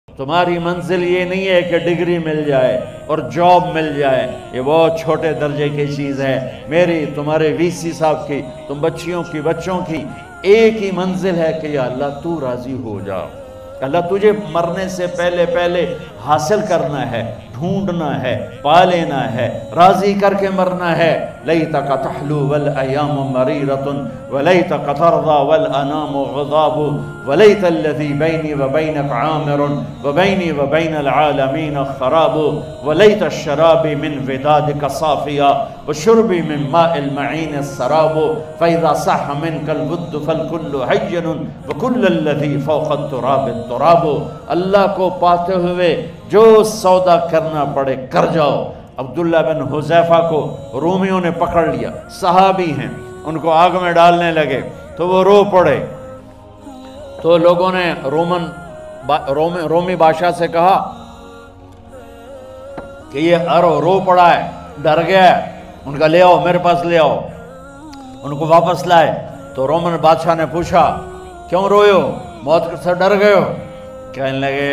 تمہاری منزل یہ نہیں ہے کہ ڈگری مل جائے اور جاب مل جائے، یہ بہت چھوٹے درجے کی چیز ہے۔ میری، تمہارے وی سی صاحب کی، تم بچوں کی ایک ہی منزل ہے کہ یا اللہ تو راضی ہو جا۔ اللہ تجھے مرنے سے پہلے حاصل کرنا ہے، ڈھونڈنا ہے، پا لینا ہے، راضی کر کے مرنا ہے۔ لیتک تحلو والایام مریرۃ ولیتک ترضی والانام غضاب ولیت الذی بینی وبینک عامر وبینی وبین العالمین خراب ولیت الشراب من ودادک صافیا وشربی من ماء المعین السراب فاذا صح منک الود فالکل حین وکل الذی فوق التراب التراب۔ اللہ کو پاتے ہوئے جو سودا کرنا پڑے کر جاؤ۔ عبداللہ بن حذیفہ کو رومیوں نے پکڑ لیا، صحابی ہیں، ان کو آگ میں ڈالنے لگے تو وہ رو پڑے، تو لوگوں نے رومی بادشاہ سے کہا کہ یہ رو پڑا ہے، ڈر گیا ہے، ان کا لے آؤ، میرے پاس لے آؤ۔ ان کو واپس لائے تو رومن بادشاہ نے پوچھا کیوں روئے ہو، موت سے ڈر گئے ہو؟ کہنے لگے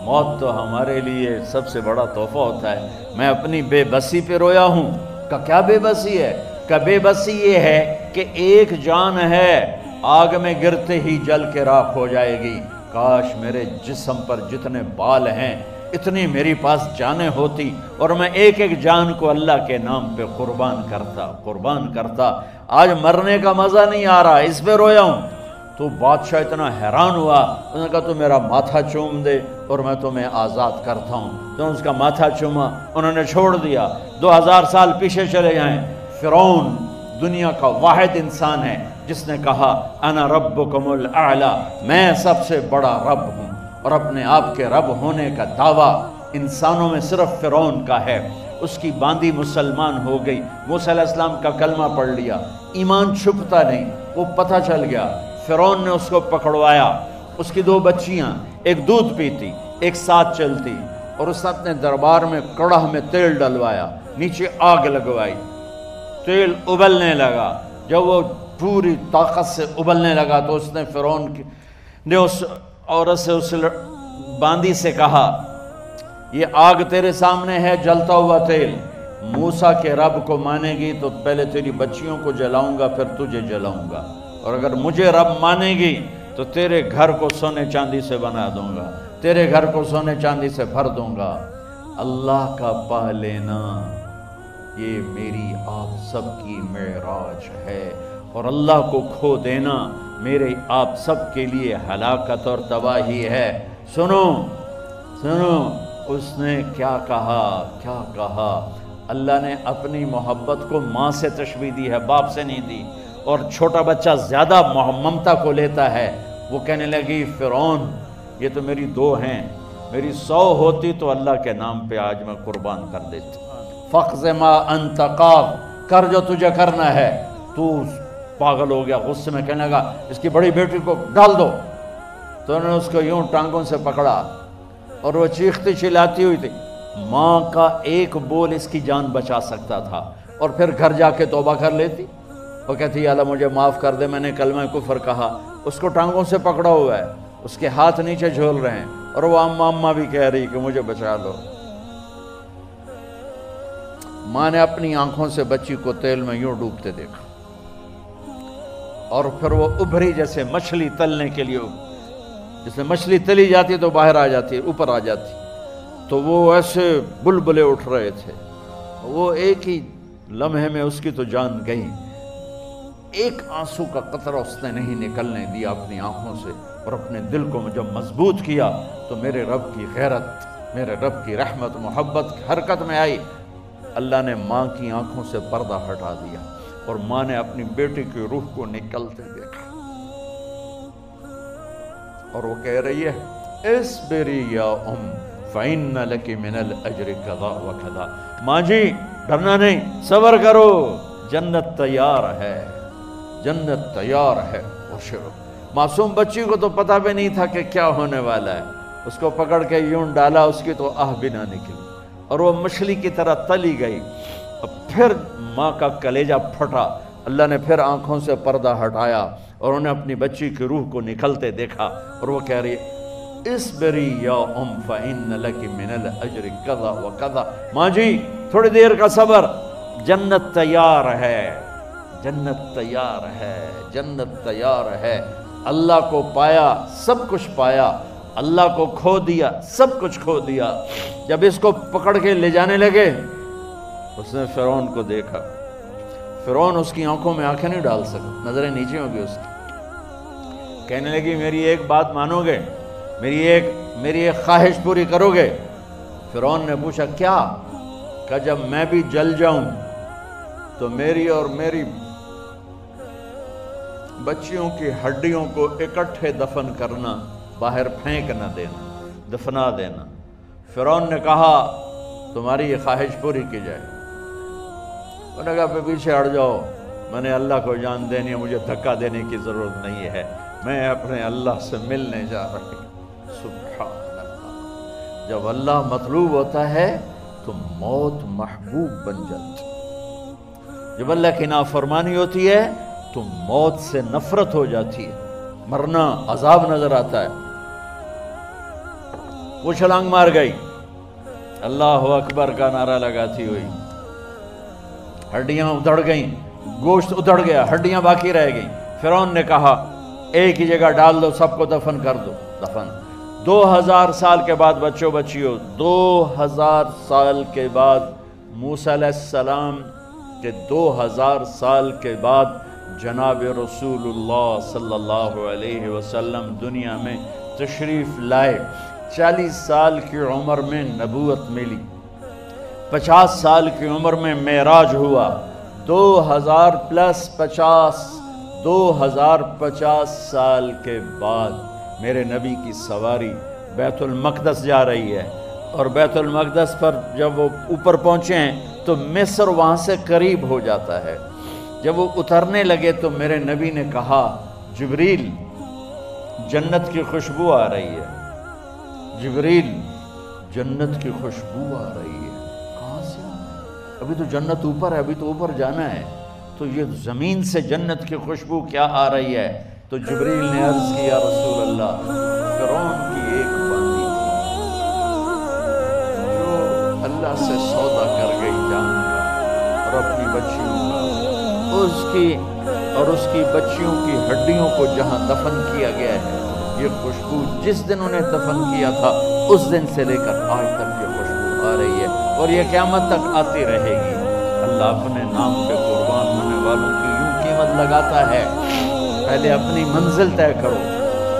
موت تو ہمارے لیے سب سے بڑا تحفہ ہوتا ہے، میں اپنی بے بسی پہ رویا ہوں۔ کہ کیا بے بسی ہے؟ کہ بے بسی یہ ہے کہ ایک جان ہے، آگ میں گرتے ہی جل کے راکھ ہو جائے گی، کاش میرے جسم پر جتنے بال ہیں اتنی میری پاس جانیں ہوتی اور میں ایک ایک جان کو اللہ کے نام پہ قربان کرتا۔ آج مرنے کا مزہ نہیں آ رہا، اس پہ رویا ہوں۔ تو بادشاہ اتنا حیران ہوا، انہوں نے کہا تو میرا ماتھا چوم دے اور میں تمہیں آزاد کرتا ہوں۔ تو اس کا ماتھا چوما، انہوں نے چھوڑ دیا۔ 2000 سال پیچھے چلے جائیں، فرعون دنیا کا واحد انسان ہے جس نے کہا انا ربکم الاعلی، میں سب سے بڑا رب ہوں، اور اپنے آپ کے رب ہونے کا دعویٰ انسانوں میں صرف فرعون کا ہے۔ اس کی باندی مسلمان ہو گئی، موسیٰ علیہ السلام کا کلمہ پڑھ لیا، ایمان چھپتا نہیں، وہ پتہ چل گیا۔ فرعون نے اس کو پکڑوایا، اس کی 2 بچیاں، ایک دودھ پیتی ایک ساتھ چلتی، اور اس نے اپنے دربار میں کڑاہ میں تیل ڈلوایا، نیچے آگ لگوائی، تیل ابلنے لگا۔ جب وہ پوری طاقت سے ابلنے لگا تو اس نے فرعون نے اس عورت سے، اس باندی سے کہا یہ آگ تیرے سامنے ہے، جلتا ہوا تیل، موسیٰ کے رب کو مانے گی تو پہلے تیری بچیوں کو جلاؤں گا پھر تجھے جلاؤں گا، اور اگر مجھے رب مانے گی تو تیرے گھر کو سونے چاندی سے بنا دوں گا، تیرے گھر کو سونے چاندی سے بھر دوں گا۔ اللہ کا پا لینا یہ میری آپ سب کی معراج ہے، اور اللہ کو کھو دینا میرے آپ سب کے لیے ہلاکت اور تباہی ہے۔ سنو اس نے کیا کہا؟ اللہ نے اپنی محبت کو ماں سے تشبیہ دی ہے، باپ سے نہیں دی، اور چھوٹا بچہ زیادہ ممتا کو لیتا ہے۔ وہ کہنے لگی فرعون یہ تو میری 2 ہیں، میری 100 ہوتی تو اللہ کے نام پہ آج میں قربان کر دیتی۔ فَقْضِ مَا أَنْتَ قَاضٍ، کر جو تجھے کرنا ہے۔ تو پاگل ہو گیا، غصے میں کہنے لگا اس کی بڑی بیٹی کو ڈال دو۔ تو انہوں نے اس کو یوں ٹانگوں سے پکڑا اور وہ چیختی چلاتی ہوئی تھی۔ ماں کا ایک بول اس کی جان بچا سکتا تھا، اور پھر گھر جا کے توبہ کر لیتی۔ وہ کہتی اللہ مجھے معاف کر دے، میں نے کلمہ کفر کہا۔ اس کو ٹانگوں سے پکڑا ہوا ہے، اس کے ہاتھ نیچے جھول رہے ہیں، اور وہ اماں بھی کہہ رہی کہ مجھے بچا لو۔ ماں نے اپنی آنکھوں سے بچی کو تیل میں یوں ڈوبتے دیکھا، اور پھر وہ ابھری جیسے مچھلی تلنے کے لیے، جیسے مچھلی تلی جاتی تو باہر آ جاتی، اوپر آ جاتی، تو وہ ایسے بلبلے اٹھ رہے تھے۔ وہ ایک ہی لمحے میں اس کی تو جان گئی، ایک آنسو کا قطرہ اس نے نہیں نکلنے دیا اپنی آنکھوں سے، اور اپنے دل کو جب مضبوط کیا تو میرے رب کی غیرت، میرے رب کی رحمت محبت حرکت میں آئی۔ اللہ نے ماں کی آنکھوں سے پردہ ہٹا دیا، اور ماں نے اپنی بیٹی کی روح کو نکلتے دیکھا، اور وہ کہہ رہی ہے اصبری یا ام فإن لک من الأجر کذا وکذا۔ ماں جی ڈرنا نہیں، صبر کرو، جنت تیار ہے، جنت تیار ہے۔ معصوم بچی کو تو پتہ بھی نہیں تھا کہ کیا ہونے والا ہے، اس کو پکڑ کے یوں ڈالا، اس کی تو آہ بھی نہ نکلی، اور وہ مچھلی کی طرح تلی گئی۔ اب پھر ماں کا کلیجہ پھٹا، اللہ نے پھر آنکھوں سے پردہ ہٹایا، اور انہیں اپنی بچی کی روح کو نکلتے دیکھا، اور وہ کہہ رہی اسبری یا فإن لکی من الاجر کذا و کذا، ماں جی تھوڑی دیر کا صبر، جنت تیار ہے، جنت تیار ہے، جنت تیار ہے۔ اللہ کو پایا سب کچھ پایا، اللہ کو کھو دیا سب کچھ کھو دیا۔ جب اس کو پکڑ کے لے جانے لگے، اس نے فرعون کو دیکھا، فرعون اس کی آنکھوں میں آنکھیں نہیں ڈال سکا، نظریں نیچے ہو گئی اس کی۔ کہنے لگی میری ایک بات مانو گے، میری ایک خواہش پوری کرو گے؟ فرعون نے پوچھا کیا؟ کہ جب میں بھی جل جاؤں تو میری اور میری بچیوں کی ہڈیوں کو اکٹھے دفن کرنا، باہر پھینک نہ دینا، دفنا دینا۔ فرعون نے کہا تمہاری یہ خواہش پوری کی جائے۔ انہوں نے کہا پیچھے ہٹ جاؤ، میں نے اللہ کو جان دینی ہے، مجھے دھکا دینے کی ضرورت نہیں ہے، میں اپنے اللہ سے ملنے جا رہی ہوں۔ سبحان اللہ، جب اللہ مطلوب ہوتا ہے تو موت محبوب بن جاتی، جب اللہ کی نافرمانی ہوتی ہے تو موت سے نفرت ہو جاتی ہے، مرنا عذاب نظر آتا ہے۔ وہ چھلانگ مار گئی، اللہ اکبر کا نعرہ لگاتی ہوئی، ہڈیاں ادھڑ گئیں، گوشت ادھڑ گیا، ہڈیاں باقی رہ گئیں۔ فرعون نے کہا ایک ہی جگہ ڈال دو، سب کو دفن کر دو۔ دفن 2000 سال کے بعد بچوں بچیوں، 2000 سال کے بعد موسیٰ علیہ السلام کے 2000 سال کے بعد جناب رسول اللہ صلی اللہ علیہ وسلم دنیا میں تشریف لائے۔ 40 سال کی عمر میں نبوت ملی، 50 سال کی عمر میں معراج ہوا، 2050 سال کے بعد میرے نبی کی سواری بیت المقدس جا رہی ہے، اور بیت المقدس پر جب وہ اوپر پہنچے ہیں تو مصر وہاں سے قریب ہو جاتا ہے۔ جب وہ اترنے لگے تو میرے نبی نے کہا جبریل جنت کی خوشبو آ رہی ہے، جبریل جنت کی خوشبو آ رہی ہے۔ کہاں سے؟ ابھی تو جنت اوپر ہے، ابھی تو اوپر جانا ہے، تو یہ زمین سے جنت کی خوشبو کیا آ رہی ہے؟ تو جبریل نے عرض کیا رسول اللہ، فرعون کی ایک باندی تھی جو اللہ سے سودا کر گئی جان کا اور اپنی بچیوں کا، اس کی بچیوں کی ہڈیوں کو جہاں دفن کیا گیا ہے، یہ خوشبو جس دن انہیں دفن کیا تھا اس دن سے لے کر آج تک یہ خوشبو آ رہی ہے، اور یہ قیامت تک آتی رہے گی۔ اللہ اپنے نام پہ قربان ہونے والوں کی یوں قیمت لگاتا ہے، پہلے اپنی منزل طے کرو،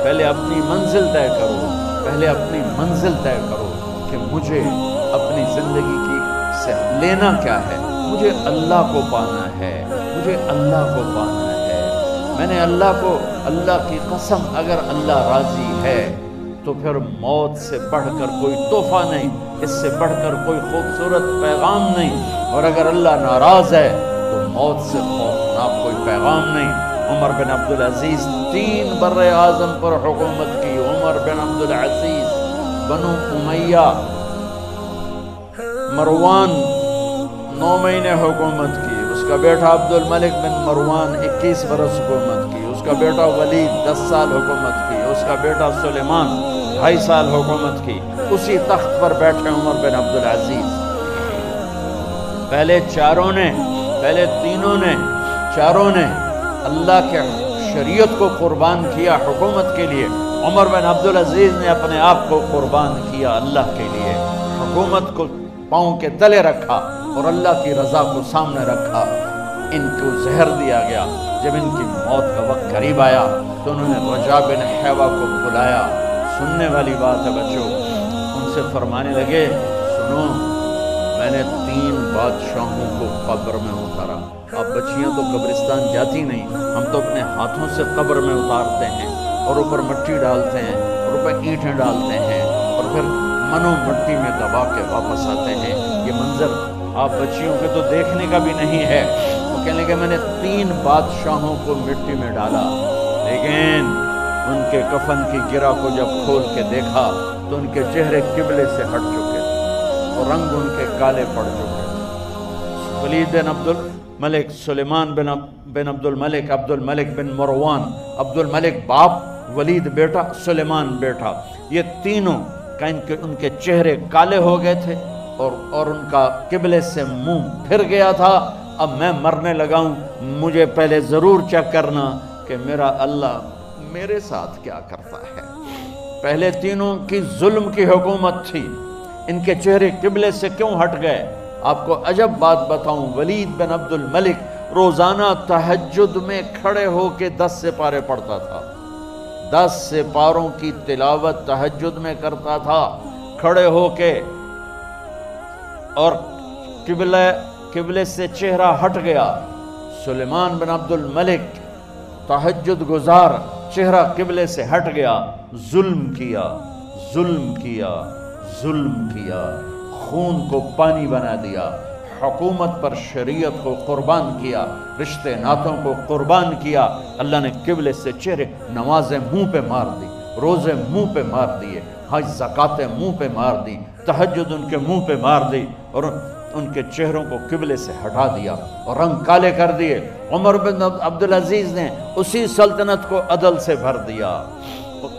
پہلے اپنی منزل طے کرو، پہلے اپنی منزل طے کرو کہ مجھے اپنی زندگی کی سے لینا کیا ہے، مجھے اللہ کو پانا ہے، مجھے اللہ کو پانا ہے۔ میں نے اللہ کی قسم، اگر اللہ راضی ہے تو پھر موت سے بڑھ کر کوئی تحفہ نہیں، اس سے بڑھ کر کوئی خوبصورت پیغام نہیں، اور اگر اللہ ناراض ہے تو موت سے خوفناک کوئی پیغام نہیں۔ عمر بن عبدالعزیز 3 بر اعظم پر حکومت کی، عمر بن عبدالعزیز، بنو امیہ، مروان 9 مہینے حکومت کی، اس کا بیٹا عبد الملک بن مروان 21 برس حکومت کی، اس کا بیٹا ولید 10 سال حکومت کی، اس کا بیٹا سلیمان 2.5 سال حکومت کی۔ اسی تخت پر بیٹھے عمر بن عبدالعزیز۔ پہلے چاروں نے اللہ کے شریعت کو قربان کیا حکومت کے لیے، عمر بن عبدالعزیز نے اپنے آپ کو قربان کیا اللہ کے لیے، حکومت کو پاؤں کے تلے رکھا اور اللہ کی رضا کو سامنے رکھا۔ ان کو زہر دیا گیا، جب ان کی موت کا وقت قریب آیا تو انہوں نے رجا بن حیوہ کو بلایا۔ سننے والی بات ہے بچوں، ان سے فرمانے لگے سنو، میں نے 3 بادشاہوں کو قبر میں اتارا۔ اب بچیاں تو قبرستان جاتی نہیں، ہم تو اپنے ہاتھوں سے قبر میں اتارتے ہیں اور اوپر مٹی ڈالتے ہیں اور اوپر اینٹیں ڈالتے ہیں اور پھر منو مٹی میں دبا کے واپس آتے ہیں۔ یہ منظر آپ بچیوں کے تو دیکھنے کا بھی نہیں ہے۔ وہ کہنے لگے میں نے 3 بادشاہوں کو مٹی میں ڈالا، لیکن ان کے کفن کی گرہ کو جب کھول کے دیکھا تو ان کے چہرے قبلے سے ہٹ چکے تھے اور رنگ ان کے کالے پڑ چکے تھے۔ ولید بن عبد الملک، سلیمان بن عبد الملک، عبد الملک بن مروان، عبد الملک باپ، ولید بیٹا، سلیمان بیٹا، یہ تینوں کا ان کے چہرے کالے ہو گئے تھے اور ان کا قبلے سے منہ پھر گیا تھا۔ اب میں مرنے لگا ہوں، مجھے پہلے ضرور چیک کرنا کہ میرا اللہ میرے ساتھ کیا کرتا ہے۔ پہلے تینوں کی ظلم کی حکومت تھی، ان کے چہرے قبلے سے کیوں ہٹ گئے؟ آپ کو عجب بات بتاؤں، ولید بن عبد الملک روزانہ تہجد میں کھڑے ہو کے 10 سپارے پڑھتا تھا، 10 سپاروں کی تلاوت تہجد میں کرتا تھا کھڑے ہو کے، اور قبلے سے چہرہ ہٹ گیا۔ سلیمان بن عبد الملک تہجد گزار، چہرہ قبلے سے ہٹ گیا، ظلم کیا، ظلم کیا، ظلم کیا، خون کو پانی بنا دیا، حکومت پر شریعت کو قربان کیا، رشتے ناتوں کو قربان کیا۔ اللہ نے قبلے سے چہرے، نمازیں منہ پہ مار دی، روزے منہ پہ مار دیے، حج زکاتیں منہ پہ مار دی، تہجد ان کے منہ پہ مار دی، اور ان کے چہروں کو قبلے سے ہٹا دیا اور رنگ کالے کر دیے۔ عمر بن عبدالعزیز نے اسی سلطنت کو عدل سے بھر دیا،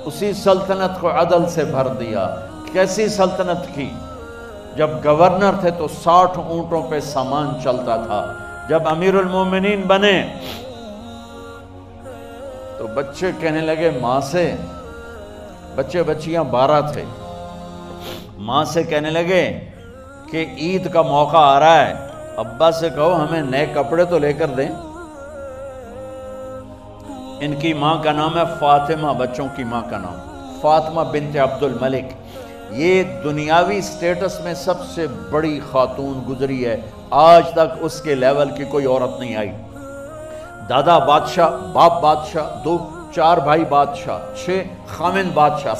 اسی سلطنت کو عدل سے بھر دیا۔ کیسی سلطنت کی؟ جب گورنر تھے تو 60 اونٹوں پہ سامان چلتا تھا، جب امیر المومنین بنے تو بچے کہنے لگے ماں سے، بچے بچیاں 12 تھے، ماں سے کہنے لگے کہ عید کا موقع آ رہا ہے، ابا سے کہو ہمیں نئے کپڑے تو لے کر دیں۔ ان کی ماں کا نام ہے فاطمہ، بچوں کی ماں کا نام فاطمہ بنت عبد الملک۔ یہ دنیاوی سٹیٹس میں سب سے بڑی خاتون گزری ہے، آج تک اس کے لیول کی کوئی عورت نہیں آئی۔ دادا بادشاہ، باپ بادشاہ، 4 بھائی بادشاہ، 6 خامن بادشاہ،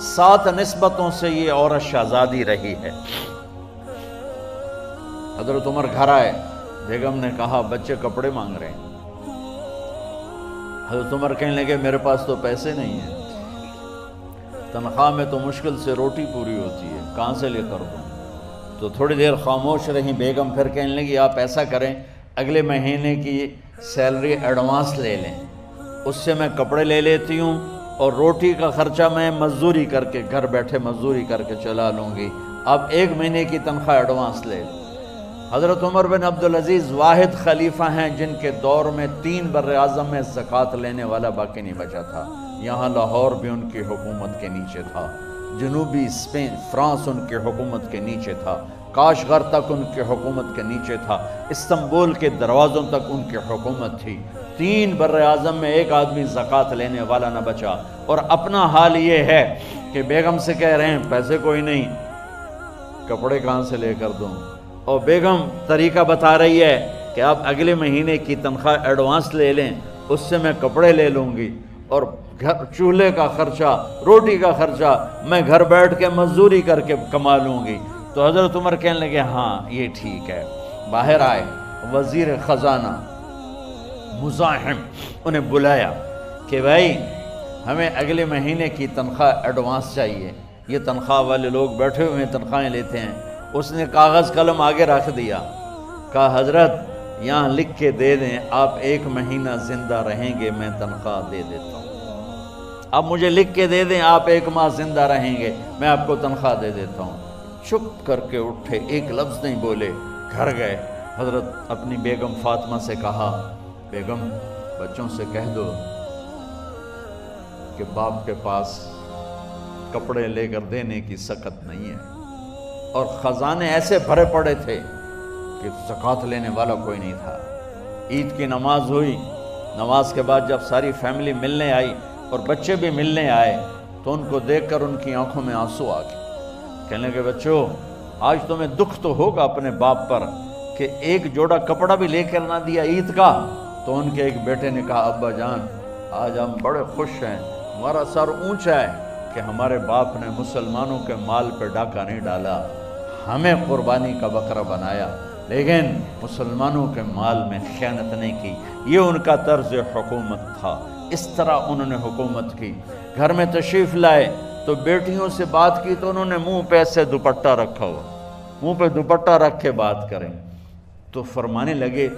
7 نسبتوں سے یہ عورت شہزادی رہی ہے۔ حضرت عمر گھر آئے، بیگم نے کہا بچے کپڑے مانگ رہے ہیں۔ حضرت عمر کہنے لگے میرے پاس تو پیسے نہیں ہیں، تنخواہ میں تو مشکل سے روٹی پوری ہوتی ہے، کہاں سے لے کر دوں؟ تو تھوڑی دیر خاموش رہی بیگم، پھر کہنے لگی آپ ایسا کریں، اگلے مہینے کی سیلری ایڈوانس لے لیں، اس سے میں کپڑے لے لیتی ہوں اور روٹی کا خرچہ میں مزدوری کر کے، گھر بیٹھے مزدوری کر کے چلا لوں گی، آپ 1 مہینے کی تنخواہ ایڈوانس لے لیں۔ حضرت عمر بن عبدالعزیز واحد خلیفہ ہیں جن کے دور میں 3 بر اعظم میں زکوٰۃ لینے والا باقی نہیں بچا تھا۔ یہاں لاہور بھی ان کی حکومت کے نیچے تھا، جنوبی اسپین فرانس ان کی حکومت کے نیچے تھا، کاشغر تک ان کی حکومت کے نیچے تھا، استنبول کے دروازوں تک ان کی حکومت تھی۔ 3 بر اعظم میں ایک آدمی زکوٰۃ لینے والا نہ بچا، اور اپنا حال یہ ہے کہ بیگم سے کہہ رہے ہیں پیسے کوئی نہیں، کپڑے کہاں سے لے کر دوں؟ اور بیگم طریقہ بتا رہی ہے کہ آپ اگلے مہینے کی تنخواہ ایڈوانس لے لیں، اس سے میں کپڑے لے لوں گی، اور چولہے کا خرچہ، روٹی کا خرچہ میں گھر بیٹھ کے مزدوری کر کے کما لوں گی۔ تو حضرت عمر کہنے لگے ہاں یہ ٹھیک ہے۔ باہر آئے وزیر خزانہ مزاحم، انہیں بلایا کہ بھائی ہمیں اگلے مہینے کی تنخواہ ایڈوانس چاہیے، یہ تنخواہ والے لوگ بیٹھے ہوئے ہیں تنخواہیں لیتے ہیں۔ اس نے کاغذ قلم آگے رکھ دیا، کہا حضرت یہاں لکھ کے دے دیں آپ 1 مہینہ زندہ رہیں گے میں تنخواہ دے دیتا ہوں، اب مجھے لکھ کے دے دیں آپ 1 ماہ زندہ رہیں گے میں آپ کو تنخواہ دے دیتا ہوں۔ چپ کر کے اٹھے، ایک لفظ نہیں بولے، گھر گئے۔ حضرت اپنی بیگم فاطمہ سے کہا بیگم بچوں سے کہہ دو کہ باپ کے پاس کپڑے لے کر دینے کی سکت نہیں ہے، اور خزانے ایسے بھرے پڑے تھے کہ زکوٰۃ لینے والا کوئی نہیں تھا۔ عید کی نماز ہوئی، نماز کے بعد جب ساری فیملی ملنے آئی اور بچے بھی ملنے آئے تو ان کو دیکھ کر ان کی آنکھوں میں آنسو آ گئے۔ کہنے لگے بچوں آج تمہیں دکھ تو ہوگا اپنے باپ پر کہ ایک جوڑا کپڑا بھی لے کر نہ دیا عید کا۔ تو ان کے ایک بیٹے نے کہا ابا جان آج ہم بڑے خوش ہیں، ہمارا سر اونچا ہے کہ ہمارے باپ نے مسلمانوں کے مال پہ ڈاکہ نہیں ڈالا، ہمیں قربانی کا بکرا بنایا، لیکن مسلمانوں کے مال میں خیانت نہیں کی۔ یہ ان کا طرز حکومت تھا، اس طرح انہوں نے حکومت کی۔ گھر میں تشریف لائے تو بیٹیوں سے بات کی تو انہوں نے منہ پہ ایسے دوپٹہ رکھا ہوا، منہ پہ دوپٹہ رکھ کے بات کریں تو فرمانے لگے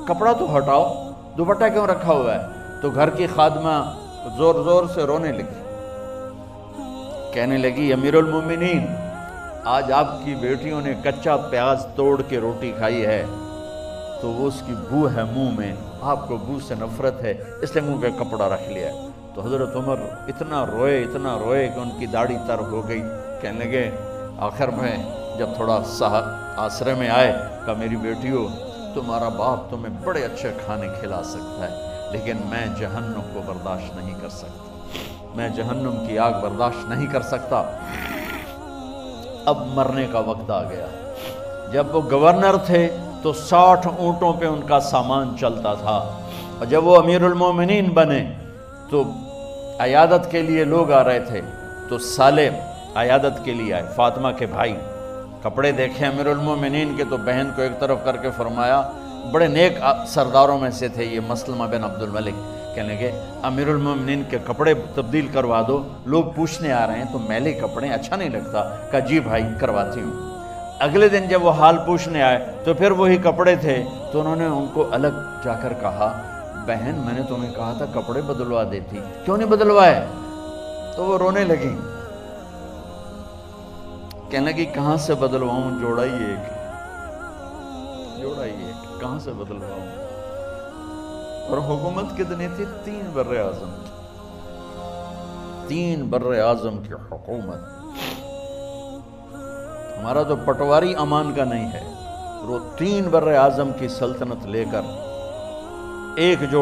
کپڑا تو ہٹاؤ، دوپٹہ کیوں رکھا ہوا ہے؟ تو گھر کی خادمہ زور زور سے رونے لگی، کہنے لگی امیر المومنین، آج آپ کی بیٹیوں نے کچا پیاز توڑ کے روٹی کھائی ہے تو وہ اس کی بو ہے منہ میں، آپ کو بو سے نفرت ہے، اس لیے منہ پہ کپڑا رکھ لیا ہے۔ تو حضرت عمر اتنا روئے کہ ان کی داڑھی تر ہو گئی۔ کہنے لگے آخر میں جب تھوڑا آسرے میں آئے، کہا میری بیٹیوں، تمہارا باپ تمہیں بڑے اچھے کھانے کھلا سکتا ہے، لیکن میں جہنم کو برداشت نہیں کر سکتا، میں جہنم کی آگ برداشت نہیں کر سکتا۔ اب مرنے کا وقت آ گیا۔ جب وہ گورنر تھے تو 60 اونٹوں پہ ان کا سامان چلتا تھا، اور جب وہ امیر المومنین بنے تو عیادت کے لیے لوگ آ رہے تھے، تو سالے عیادت کے لیے آئے، فاطمہ کے بھائی، کپڑے دیکھے امیر المومنین کے تو بہن کو ایک طرف کر کے فرمایا، بڑے نیک سرداروں میں سے تھے یہ مسلمہ بن عبد الملک، کہنے لگے امیر المومنین کے کپڑے تبدیل کروا دو، لوگ پوچھنے آ رہے ہیں تو میلے کپڑے اچھا نہیں لگتا۔ کہا جی بھائی کرواتی ہوں۔ اگلے دن جب وہ حال پوچھنے آئے تو پھر وہی کپڑے تھے، تو انہوں نے ان کو الگ جا کر کہا، بہن میں نے تمہیں کہا تھا کپڑے بدلوا دیتی، کیوں نہیں بدلوائے؟ تو وہ رونے لگی، کہنے لگی کہاں سے بدلواؤں، جوڑا ہی ایک، کہاں سے بدلواؤں؟ اور حکومت کتنی تھی؟ 3 بر اعظم، 3 بر اعظم کی حکومت۔ ہمارا تو پٹواری امان کا نہیں ہے، وہ 3 بر اعظم کی سلطنت لے کر ایک جوڑ